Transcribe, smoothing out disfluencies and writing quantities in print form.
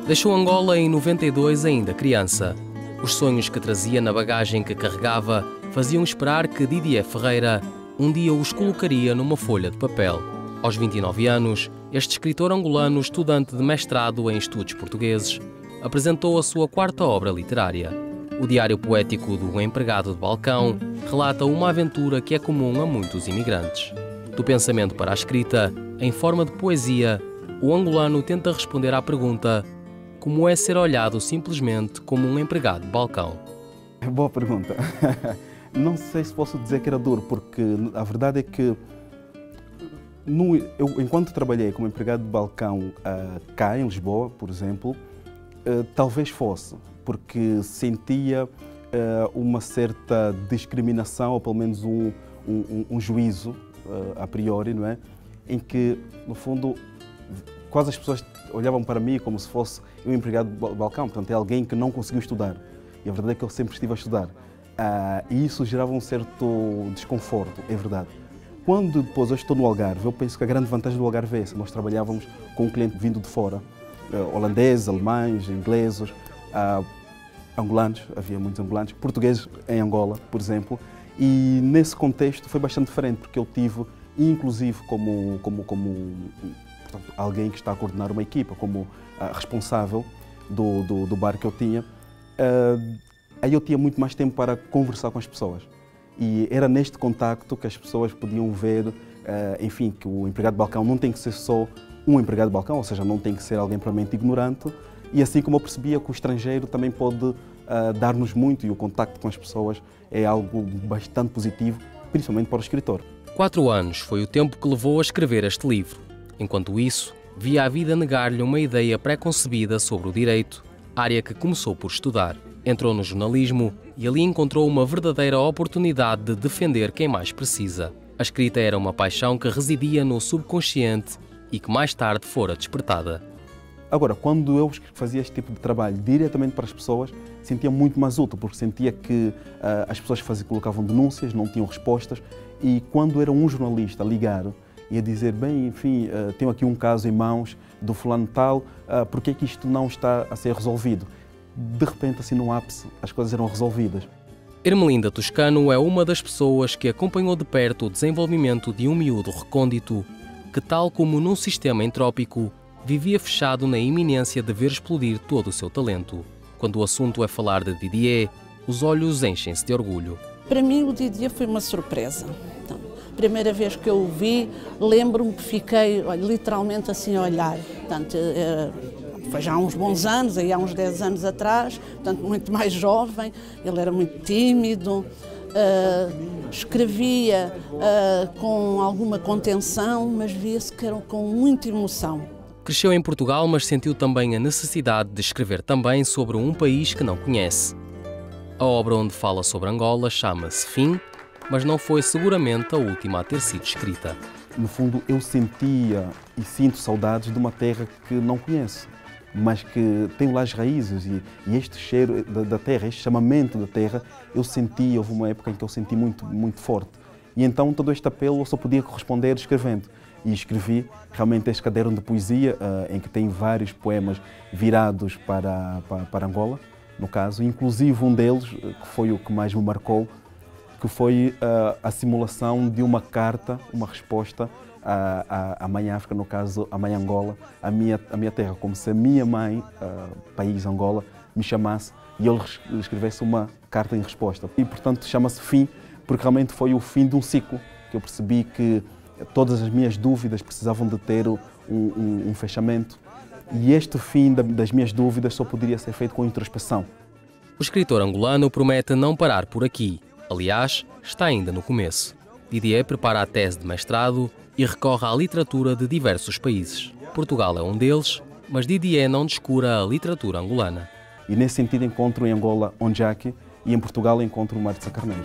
Deixou Angola em 92 ainda criança. Os sonhos que trazia na bagagem que carregava faziam esperar que Didier Ferreira um dia os colocaria numa folha de papel. Aos 29 anos, este escritor angolano, estudante de mestrado em estudos portugueses, apresentou a sua quarta obra literária. O Diário Poético do Empregado de Balcão relata uma aventura que é comum a muitos imigrantes. Do pensamento para a escrita, em forma de poesia, o angolano tenta responder à pergunta: como é ser olhado simplesmente como um empregado de balcão? Boa pergunta. Não sei se posso dizer que era duro, porque a verdade é que eu, enquanto trabalhei como empregado de balcão cá em Lisboa, por exemplo, talvez fosse, porque sentia uma certa discriminação, ou pelo menos um juízo a priori, não é? Em que, no fundo, quase as pessoas olhavam para mim como se fosse um empregado de balcão, portanto é alguém que não conseguiu estudar. E a verdade é que eu sempre estive a estudar. E isso gerava um certo desconforto, é verdade. Quando depois eu estou no Algarve, eu penso que a grande vantagem do Algarve é essa. Nós trabalhávamos com um cliente vindo de fora, holandeses, alemães, ingleses, angolanos, havia muitos angolanos, portugueses em Angola, por exemplo. E nesse contexto foi bastante diferente, porque eu tive, inclusive, como portanto, alguém que está a coordenar uma equipa, como responsável do bar que eu tinha, aí eu tinha muito mais tempo para conversar com as pessoas. E era neste contacto que as pessoas podiam ver, enfim, que o empregado de balcão não tem que ser só um empregado de balcão, ou seja, não tem que ser alguém puramente ignorante. E assim como eu percebia que o estrangeiro também pode dar-nos muito, e o contacto com as pessoas é algo bastante positivo, principalmente para o escritor. 4 anos foi o tempo que levou a escrever este livro. Enquanto isso, via a vida negar-lhe uma ideia pré-concebida sobre o direito, área que começou por estudar. Entrou no jornalismo e ali encontrou uma verdadeira oportunidade de defender quem mais precisa. A escrita era uma paixão que residia no subconsciente e que mais tarde fora despertada. Agora, quando eu fazia este tipo de trabalho diretamente para as pessoas, sentia muito mais útil, porque sentia que as pessoas colocavam denúncias, não tinham respostas, e quando era um jornalista a ligar, ia dizer, bem, enfim, tenho aqui um caso em mãos do fulano tal, por que é que isto não está a ser resolvido? De repente, assim no ápice, as coisas eram resolvidas. Ermelinda Toscano é uma das pessoas que acompanhou de perto o desenvolvimento de um miúdo recôndito que, tal como num sistema entrópico, vivia fechado na iminência de ver explodir todo o seu talento. Quando o assunto é falar de Didier, os olhos enchem-se de orgulho. Para mim, o Didier foi uma surpresa. Então, primeira vez que eu o vi, lembro-me que fiquei literalmente assim a olhar. Portanto, foi já há uns bons anos, aí há uns 10 anos atrás, portanto muito mais jovem, ele era muito tímido, escrevia com alguma contenção, mas via-se que era com muita emoção. Cresceu em Portugal, mas sentiu também a necessidade de escrever também sobre um país que não conhece. A obra onde fala sobre Angola chama-se Fim, mas não foi seguramente a última a ter sido escrita. No fundo, eu sentia e sinto saudades de uma terra que não conheço, mas que tem lá as raízes e este cheiro da terra, este chamamento da terra, eu senti, houve uma época em que eu senti muito, muito forte. E então todo este apelo eu só podia corresponder escrevendo. E escrevi realmente este caderno de poesia, em que tem vários poemas virados para Angola, no caso, inclusive um deles, que foi o que mais me marcou, que foi a simulação de uma carta, uma resposta à Mãe África, no caso, a Mãe Angola, a minha terra, como se a minha mãe, país Angola, me chamasse e eu lhe escrevesse uma carta em resposta. E, portanto, chama-se Fim, porque realmente foi o fim de um ciclo, que eu percebi que todas as minhas dúvidas precisavam de ter um fechamento. E este fim das minhas dúvidas só poderia ser feito com introspeção. O escritor angolano promete não parar por aqui. Aliás, está ainda no começo. Didier prepara a tese de mestrado e recorre à literatura de diversos países. Portugal é um deles, mas Didier não descura a literatura angolana. E nesse sentido encontro em Angola Onjaki e em Portugal encontro o Mário de Sá Carneiro.